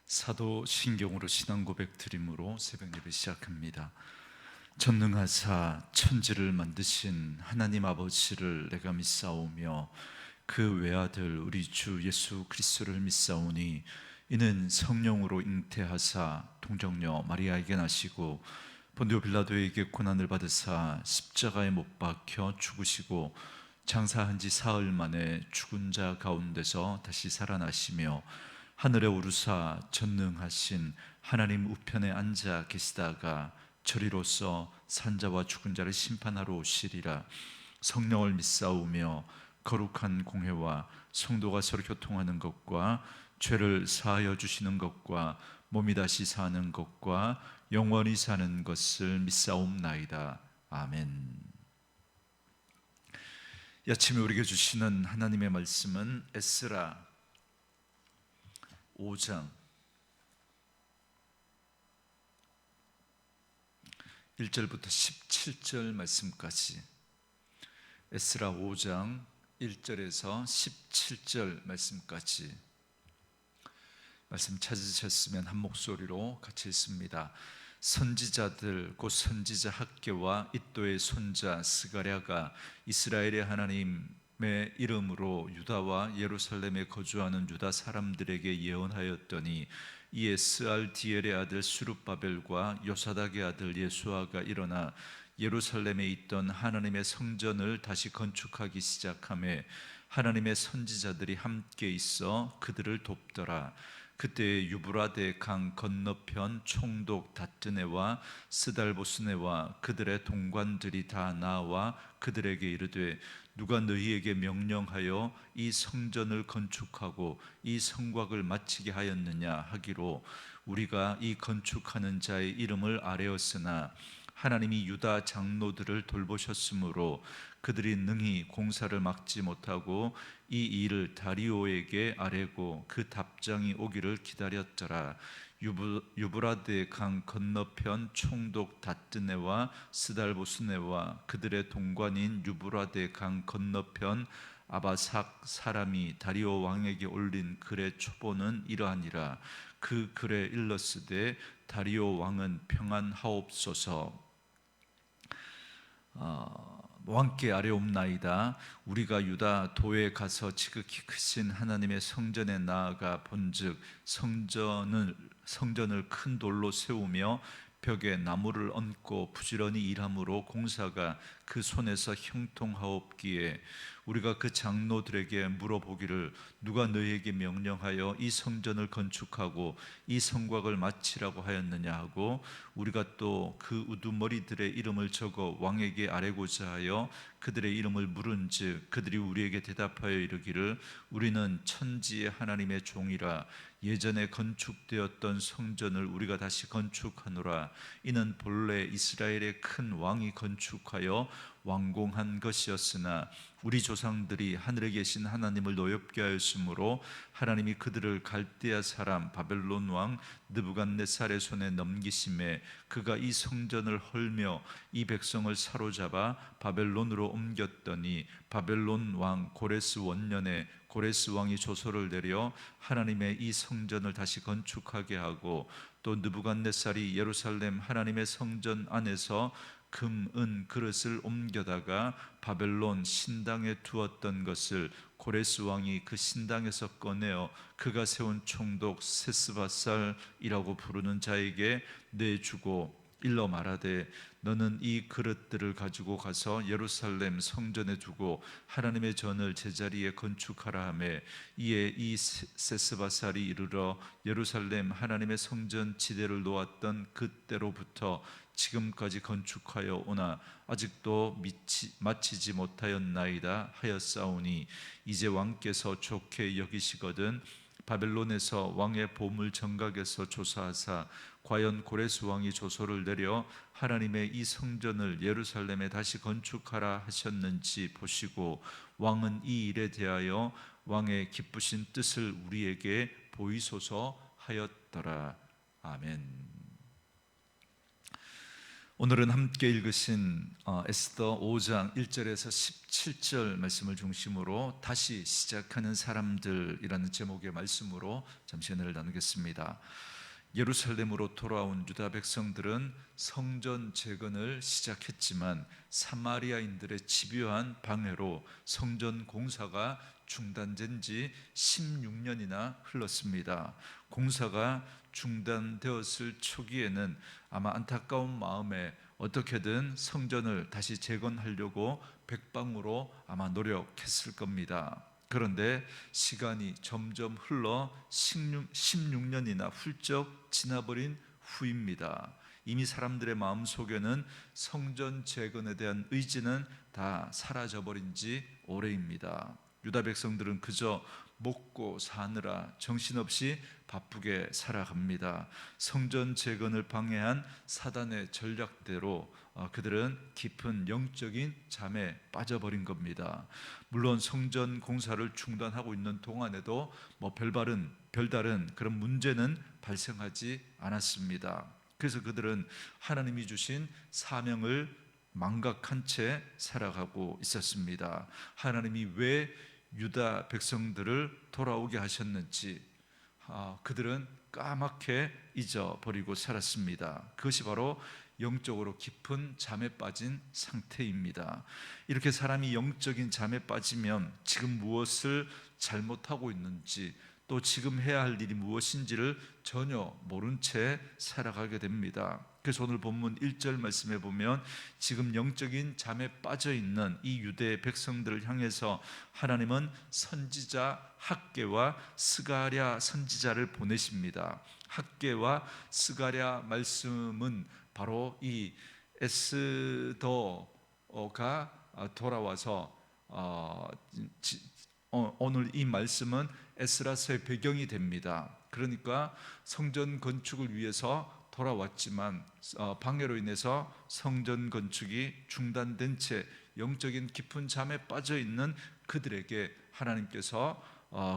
사도신경으로 신앙 고백 드림으로 새벽 예배 시작합니다. 전능하사 천지를 만드신 하나님 아버지를 내가 믿사오며 그 외아들 우리 주 예수 그리스도를 믿사오니 이는 성령으로 잉태하사 동정녀 마리아에게 나시고 본디오 빌라도에게 고난을 받으사 십자가에 못 박혀 죽으시고 장사한 지 사흘 만에 죽은 자 가운데서 다시 살아나시며 하늘에 오르사 전능하신 하나님 우편에 앉아 계시다가 저리로서 산자와 죽은 자를 심판하러 오시리라. 성령을 믿사오며 거룩한 공회와 성도가 서로 교통하는 것과 죄를 사하여 주시는 것과 몸이 다시 사는 것과 영원히 사는 것을 믿사옵나이다. 아멘. 이 아침에 우리에게 주시는 하나님의 말씀은 에스라 5장 1절부터 17절 말씀까지, 에스라 5장 1절에서 17절 말씀까지 말씀 찾으셨으면 한 목소리로 같이 읽습니다. 선지자들 곧 선지자 학개와 이도의 손자 스가랴가 이스라엘의 하나님의 이름으로 유다와 예루살렘에 거주하는 유다 사람들에게 예언하였더니 이에 스알디엘의 아들 수룹바벨과 요사닥의 아들 예수아가 일어나 예루살렘에 있던 하나님의 성전을 다시 건축하기 시작하며 하나님의 선지자들이 함께 있어 그들을 돕더라. 그때 유브라데 강 건너편 총독 다뜨네와 스달보스네와 그들의 동관들이 다 나와 그들에게 이르되 누가 너희에게 명령하여 이 성전을 건축하고 이 성곽을 마치게 하였느냐 하기로 우리가 이 건축하는 자의 이름을 아뢰었으나 하나님이 유다 장로들을 돌보셨으므로 그들이 능히 공사를 막지 못하고 이 일을 다리오에게 아뢰고 그 답장이 오기를 기다렸더라. 유브라데 강 건너편 총독 다뜨네와 스달보스네와 그들의 동관인 유브라데 강 건너편 아바삭 사람이 다리오 왕에게 올린 글의 초본은 이러하니라. 그 글에 일렀으되 다리오 왕은 평안하옵소서. 왕께 아뢰옵나이다. 우리가 유다 도에 가서 지극히 크신 하나님의 성전에 나아가 본즉 성전을 큰 돌로 세우며 벽에 나무를 얹고 부지런히 일함으로 공사가 그 손에서 형통하옵기에 우리가 그 장로들에게 물어보기를 누가 너희에게 명령하여 이 성전을 건축하고 이 성곽을 마치라고 하였느냐 하고 우리가 또 그 우두머리들의 이름을 적어 왕에게 아뢰고자 하여 그들의 이름을 물은즉 그들이 우리에게 대답하여 이르기를 우리는 천지의 하나님의 종이라 예전에 건축되었던 성전을 우리가 다시 건축하노라. 이는 본래 이스라엘의 큰 왕이 건축하여 완공한 것이었으나 우리 조상들이 하늘에 계신 하나님을 노엽게 하였으므로 하나님이 그들을 갈대아 사람 바벨론 왕 느부갓네살의 손에 넘기심에 그가 이 성전을 헐며 이 백성을 사로잡아 바벨론으로 옮겼더니 바벨론 왕 고레스 원년에 고레스 왕이 조서를 내려 하나님의 이 성전을 다시 건축하게 하고 또 느부갓네살이 예루살렘 하나님의 성전 안에서 금, 은 그릇을 옮겨다가 바벨론 신당에 두었던 것을 고레스 왕이 그 신당에서 꺼내어 그가 세운 총독 세스바살이라고 부르는 자에게 내주고 일러 말하되 너는 이 그릇들을 가지고 가서 예루살렘 성전에 두고 하나님의 전을 제자리에 건축하라 하매 이에 이 세스바살이 이르러 예루살렘 하나님의 성전 지대를 놓았던 그때로부터 지금까지 건축하여 오나 아직도 마치지 못하였나이다 하였사오니 이제 왕께서 좋게 여기시거든 바벨론에서 왕의 보물 정각에서 조사하사 과연 고레스 왕이 조서를 내려 하나님의 이 성전을 예루살렘에 다시 건축하라 하셨는지 보시고 왕은 이 일에 대하여 왕의 기쁘신 뜻을 우리에게 보이소서 하였더라. 아멘. 오늘은 함께 읽으신 에스더 5장 1절에서 17절 말씀을 중심으로 다시 시작하는 사람들이라는 제목의 말씀으로 잠시 은혜를 나누겠습니다. 예루살렘으로 돌아온 유다 백성들은 성전 재건을 시작했지만 사마리아인들의 집요한 방해로 성전 공사가 중단된 지 16년이나 흘렀습니다. 공사가 중단되었을 초기에는 아마 안타까운 마음에 어떻게든 성전을 다시 재건하려고 백방으로 아마 노력했을 겁니다. 그런데 시간이 점점 흘러 16년이나 훌쩍 지나버린 후입니다. 이미 사람들의 마음속에는 성전 재건에 대한 의지는 다 사라져버린 지 오래입니다. 유다 백성들은 그저 먹고 사느라 정신없이 바쁘게 살아갑니다. 성전 재건을 방해한 사단의 전략대로 그들은 깊은 영적인 잠에 빠져버린 겁니다. 물론 성전 공사를 중단하고 있는 동안에도 별다른 그런 문제는 발생하지 않았습니다. 그래서 그들은 하나님이 주신 사명을 망각한 채 살아가고 있었습니다. 하나님이 왜 유다 백성들을 돌아오게 하셨는지 그들은 까맣게 잊어버리고 살았습니다. 그것이 바로 영적으로 깊은 잠에 빠진 상태입니다. 이렇게 사람이 영적인 잠에 빠지면 지금 무엇을 잘못하고 있는지, 또 지금 해야 할 일이 무엇인지를 전혀 모른 채 살아가게 됩니다. 그래서 오늘 본문 1절 말씀에 보면 지금 영적인 잠에 빠져 있는 이 유대 백성들을 향해서 하나님은 선지자 학개와 스가랴 선지자를 보내십니다. 학개와 스가랴 말씀은 바로 이 에스더가 돌아와서 오늘 이 말씀은 에스라서의 배경이 됩니다. 그러니까 성전 건축을 위해서 돌아왔지만 방해로 인해서 성전 건축이 중단된 채 영적인 깊은 잠에 빠져 있는 그들에게 하나님께서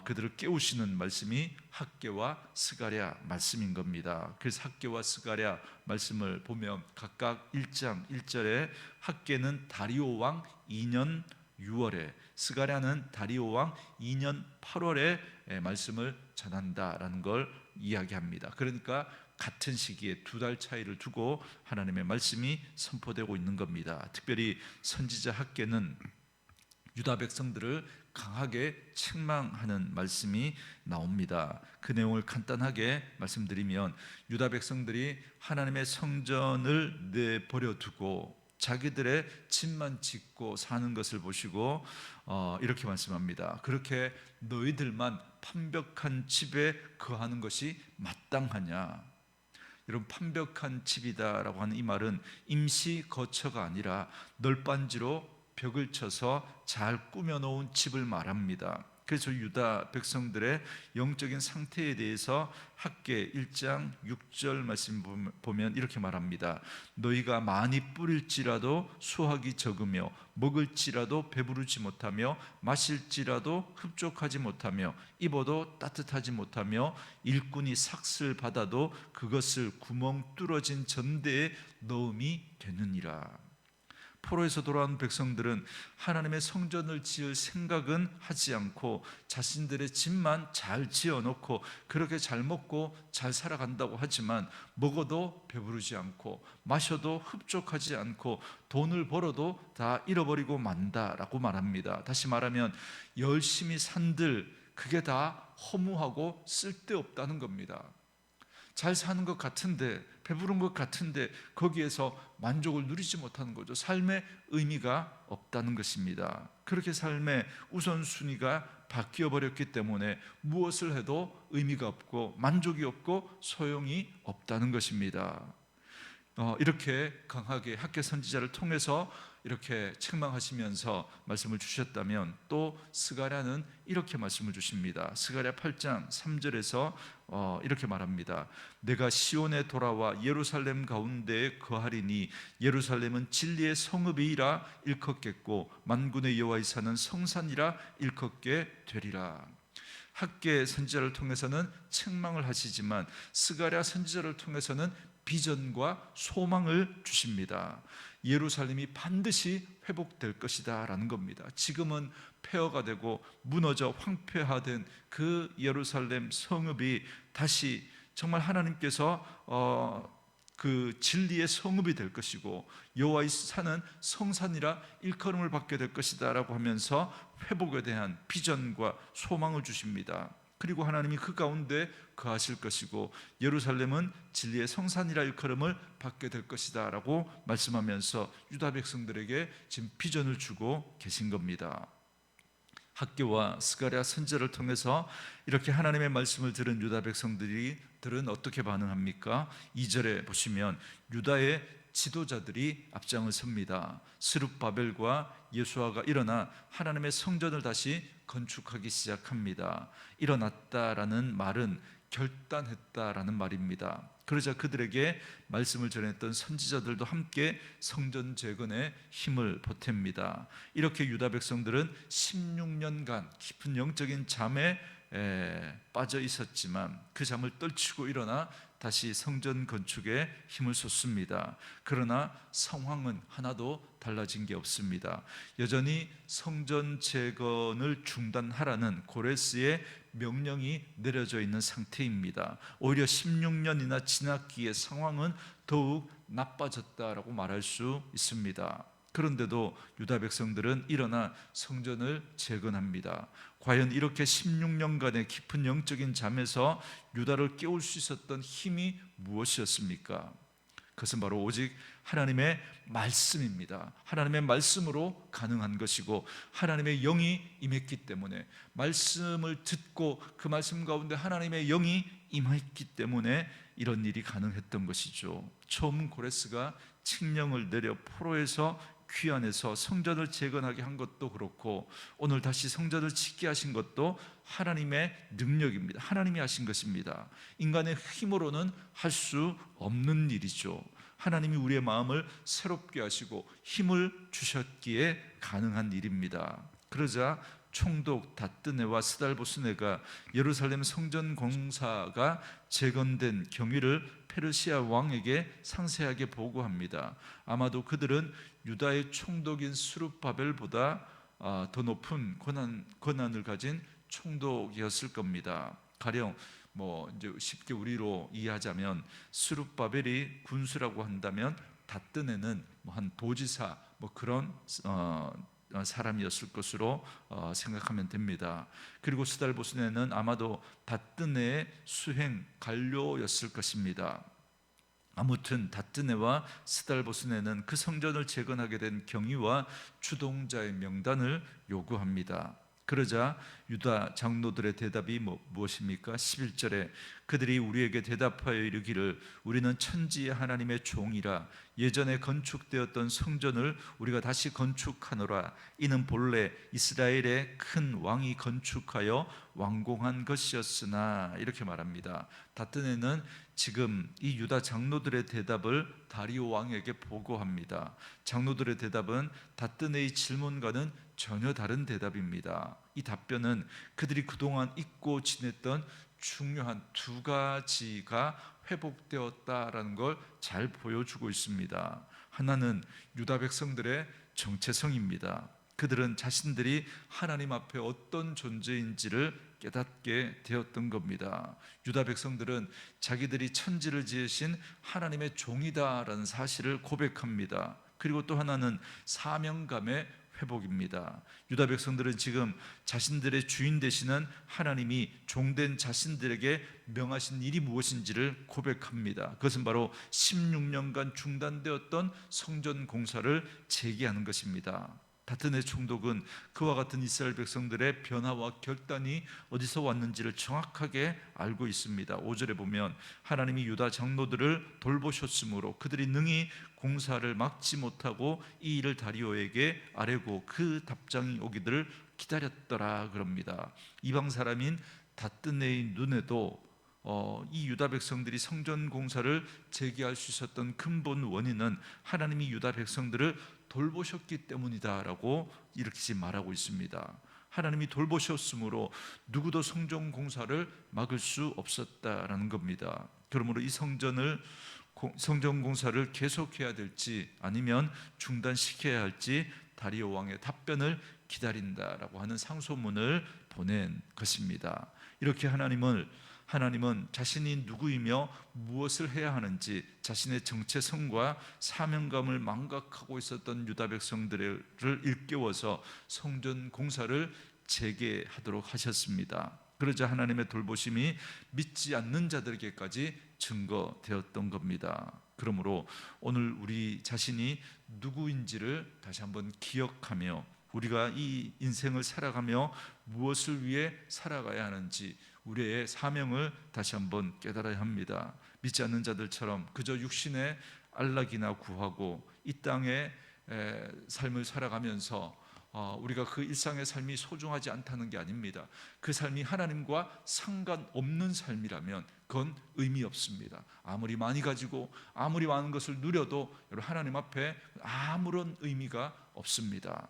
그들을 깨우시는 말씀이 학개와 스가랴 말씀인 겁니다. 그래서 학개와 스가랴 말씀을 보면 각각 1장 1절에 학개는 다리오 왕 2년 6월에, 스가랴는 다리오 왕 2년 8월에 말씀을 전한다라는 걸 이야기합니다. 그러니까 같은 시기에 2달 차이를 두고 하나님의 말씀이 선포되고 있는 겁니다. 특별히 선지자 학개는 유다 백성들을 강하게 책망하는 말씀이 나옵니다. 그 내용을 간단하게 말씀드리면 유다 백성들이 하나님의 성전을 내버려 두고 자기들의 집만 짓고 사는 것을 보시고 이렇게 말씀합니다. 그렇게 너희들만 판벽한 집에 거하는 것이 마땅하냐? 여러분, 판벽한 집이다라고 하는 이 말은 임시 거처가 아니라 널빤지로 벽을 쳐서 잘 꾸며놓은 집을 말합니다. 그래서 유다 백성들의 영적인 상태에 대해서 학개 1장 6절 말씀 보면 이렇게 말합니다. 너희가 많이 뿌릴지라도 수확이 적으며 먹을지라도 배부르지 못하며 마실지라도 흡족하지 못하며 입어도 따뜻하지 못하며 일꾼이 삭슬 받아도 그것을 구멍 뚫어진 전대에 넣음이 되느니라. 포로에서 돌아온 백성들은 하나님의 성전을 지을 생각은 하지 않고 자신들의 집만 잘 지어놓고 그렇게 잘 먹고 잘 살아간다고 하지만 먹어도 배부르지 않고 마셔도 흡족하지 않고 돈을 벌어도 다 잃어버리고 만다라고 말합니다. 다시 말하면 열심히 산들 그게 다 허무하고 쓸데없다는 겁니다. 잘 사는 것 같은데, 배부른 것 같은데 거기에서 만족을 누리지 못하는 거죠. 삶의 의미가 없다는 것입니다. 그렇게 삶의 우선순위가 바뀌어버렸기 때문에 무엇을 해도 의미가 없고 만족이 없고 소용이 없다는 것입니다. 이렇게 강하게 학개 선지자를 통해서 이렇게 책망하시면서 말씀을 주셨다면 또 스가랴는 이렇게 말씀을 주십니다. 스가랴 8장 3절에서 이렇게 말합니다. 내가 시온에 돌아와 예루살렘 가운데에 거하리니 예루살렘은 진리의 성읍이라 일컫겠고 만군의 여호와의 산은 성산이라 일컫게 되리라. 학개 선지자를 통해서는 책망을 하시지만 스가랴 선지자를 통해서는 비전과 소망을 주십니다. 예루살렘이 반드시 회복될 것이다 라는 겁니다. 지금은 폐허가 되고 무너져 황폐화된 그 예루살렘 성읍이 다시 정말 하나님께서 그 진리의 성읍이 될 것이고 여호와의 산은 성산이라 일컬음을 받게 될 것이다 라고 하면서 회복에 대한 비전과 소망을 주십니다. 그리고 하나님이 그 가운데 거하실 것이고 예루살렘은 진리의 성산이라 일컬음을 받게 될 것이다 라고 말씀하면서 유다 백성들에게 지금 비전을 주고 계신 겁니다. 학교와 스가랴 선지자를 통해서 이렇게 하나님의 말씀을 들은 유다 백성들은 어떻게 반응합니까? 2절에 보시면 유다의 지도자들이 앞장을 섭니다. 스룹바벨과 예수아가 일어나 하나님의 성전을 다시 건축하기 시작합니다. 일어났다라는 말은 결단했다라는 말입니다. 그러자 그들에게 말씀을 전했던 선지자들도 함께 성전 재건에 힘을 보탭니다. 이렇게 유다 백성들은 16년간 깊은 영적인 잠에 빠져 있었지만 그 잠을 떨치고 일어나 다시 성전 건축에 힘을 쏟습니다. 그러나 상황은 하나도 달라진 게 없습니다. 여전히 성전 재건을 중단하라는 고레스의 명령이 내려져 있는 상태입니다. 오히려 16년이나 지났기에 상황은 더욱 나빠졌다라고 말할 수 있습니다. 그런데도 유다 백성들은 일어나 성전을 재건합니다. 과연 이렇게 16년간의 깊은 영적인 잠에서 유다를 깨울 수 있었던 힘이 무엇이었습니까? 그것은 바로 오직 하나님의 말씀입니다. 하나님의 말씀으로 가능한 것이고 하나님의 영이 임했기 때문에, 말씀을 듣고 그 말씀 가운데 하나님의 영이 임했기 때문에 이런 일이 가능했던 것이죠. 처음 고레스가 칙령을 내려 포로에서 귀환해서 성전을 재건하게 한 것도 그렇고 오늘 다시 성전을 짓게 하신 것도 하나님의 능력입니다. 하나님이 하신 것입니다. 인간의 힘으로는 할 수 없는 일이죠. 하나님이 우리의 마음을 새롭게 하시고 힘을 주셨기에 가능한 일입니다. 그러자 총독 다뜨네와 스달보스네가 예루살렘 성전 공사가 재건된 경위를 페르시아 왕에게 상세하게 보고합니다. 아마도 그들은 유다의 총독인 스룹바벨보다 더 높은 권한을 가진 총독이었을 겁니다. 가령 이제 쉽게 우리로 이해하자면 스룹바벨이 군수라고 한다면 다뜨네는 한 도지사 그런 사람이었을 것으로 생각하면 됩니다. 그리고 스달보스네는 아마도 다뜨네의 수행 관료였을 것입니다. 아무튼 다뜨네와 스달보스네는 그 성전을 재건하게 된 경위와 주동자의 명단을 요구합니다. 그러자 유다 장로들의 대답이 무엇입니까? 11절에 그들이 우리에게 대답하여 이르기를 우리는 천지의 하나님의 종이라 예전에 건축되었던 성전을 우리가 다시 건축하노라. 이는 본래 이스라엘의 큰 왕이 건축하여 완공한 것이었으나, 이렇게 말합니다. 다뜨네는 지금 이 유다 장로들의 대답을 다리오 왕에게 보고합니다. 장로들의 대답은 다뜨네의 질문과는 전혀 다른 대답입니다. 이 답변은 그들이 그동안 잊고 지냈던 중요한 두 가지가 회복되었다라는 걸 잘 보여주고 있습니다. 하나는 유다 백성들의 정체성입니다. 그들은 자신들이 하나님 앞에 어떤 존재인지를 깨닫게 되었던 겁니다. 유다 백성들은 자기들이 천지를 지으신 하나님의 종이다라는 사실을 고백합니다. 그리고 또 하나는 사명감의 회복입니다. 유다 백성들은 지금 자신들의 주인 되시는 하나님이 종된 자신들에게 명하신 일이 무엇인지를 고백합니다. 그것은 바로 16년간 중단되었던 성전 공사를 재개하는 것입니다. 다뜨네 총독은 그와 같은 이스라엘 백성들의 변화와 결단이 어디서 왔는지를 정확하게 알고 있습니다. 5절에 보면 하나님이 유다 장로들을 돌보셨으므로 그들이 능히 공사를 막지 못하고 이 일을 다리오에게 아뢰고 그 답장이 오기를 기다렸더라 그럽니다. 이방 사람인 다뜨네의 눈에도 이 유다 백성들이 성전 공사를 재개할 수 있었던 근본 원인은 하나님이 유다 백성들을 돌보셨기 때문이다라고 이렇게 말하고 있습니다. 하나님이 돌보셨으므로 누구도 성전 공사를 막을 수 없었다라는 겁니다. 그러므로 이 성전을 성전 공사를 계속해야 될지 아니면 중단시켜야 할지 다리오 왕의 답변을 기다린다라고 하는 상소문을 보낸 것입니다. 이렇게 하나님은 자신이 누구이며 무엇을 해야 하는지 자신의 정체성과 사명감을 망각하고 있었던 유다 백성들을 일깨워서 성전 공사를 재개하도록 하셨습니다. 그러자 하나님의 돌보심이 믿지 않는 자들에게까지 증거되었던 겁니다. 그러므로 오늘 우리 자신이 누구인지를 다시 한번 기억하며 우리가 이 인생을 살아가며 무엇을 위해 살아가야 하는지 우리의 사명을 다시 한번 깨달아야 합니다. 믿지 않는 자들처럼 그저 육신의 안락이나 구하고 이 땅의 삶을 살아가면서 우리가 그 일상의 삶이 소중하지 않다는 게 아닙니다. 그 삶이 하나님과 상관없는 삶이라면 그건 의미 없습니다. 아무리 많이 가지고 아무리 많은 것을 누려도 하나님 앞에 아무런 의미가 없습니다.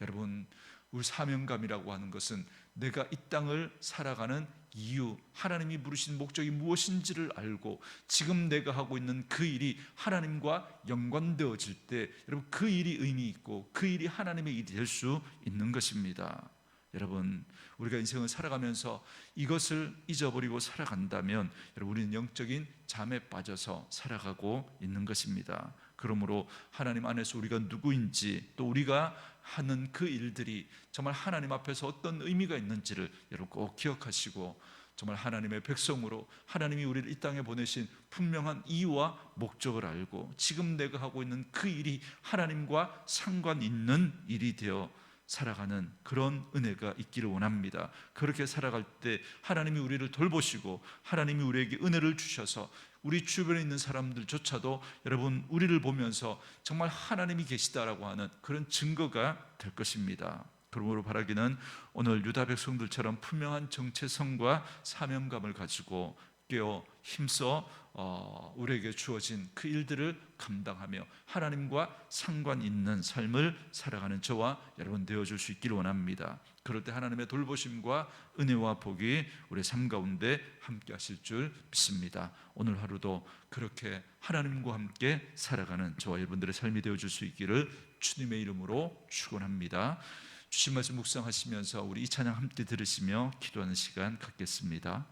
여러분, 우리 사명감이라고 하는 것은 내가 이 땅을 살아가는 이유, 하나님이 부르신 목적이 무엇인지를 알고 지금 내가 하고 있는 그 일이 하나님과 연관되어질 때 여러분 그 일이 의미 있고 그 일이 하나님의 일이 될 수 있는 것입니다. 여러분, 우리가 인생을 살아가면서 이것을 잊어버리고 살아간다면 여러분 우리는 영적인 잠에 빠져서 살아가고 있는 것입니다. 그러므로 하나님 안에서 우리가 누구인지 또 우리가 하는 그 일들이 정말 하나님 앞에서 어떤 의미가 있는지를 여러분 꼭 기억하시고 정말 하나님의 백성으로 하나님이 우리를 이 땅에 보내신 분명한 이유와 목적을 알고 지금 내가 하고 있는 그 일이 하나님과 상관 있는 일이 되어 살아가는 그런 은혜가 있기를 원합니다. 그렇게 살아갈 때 하나님이 우리를 돌보시고 하나님이 우리에게 은혜를 주셔서 우리 주변에 있는 사람들조차도 여러분 우리를 보면서 정말 하나님이 계시다라고 하는 그런 증거가 될 것입니다. 그러므로 바라기는 오늘 유다 백성들처럼 분명한 정체성과 사명감을 가지고 깨어 힘써 우리에게 주어진 그 일들을 감당하며 하나님과 상관 있는 삶을 살아가는 저와 여러분 되어줄 수 있기를 원합니다. 그럴 때 하나님의 돌보심과 은혜와 복이 우리의 삶 가운데 함께 하실 줄 믿습니다. 오늘 하루도 그렇게 하나님과 함께 살아가는 저와 여러분들의 삶이 되어줄 수 있기를 주님의 이름으로 축원합니다. 주신 말씀 묵상하시면서 우리 이 찬양 함께 들으시며 기도하는 시간 갖겠습니다.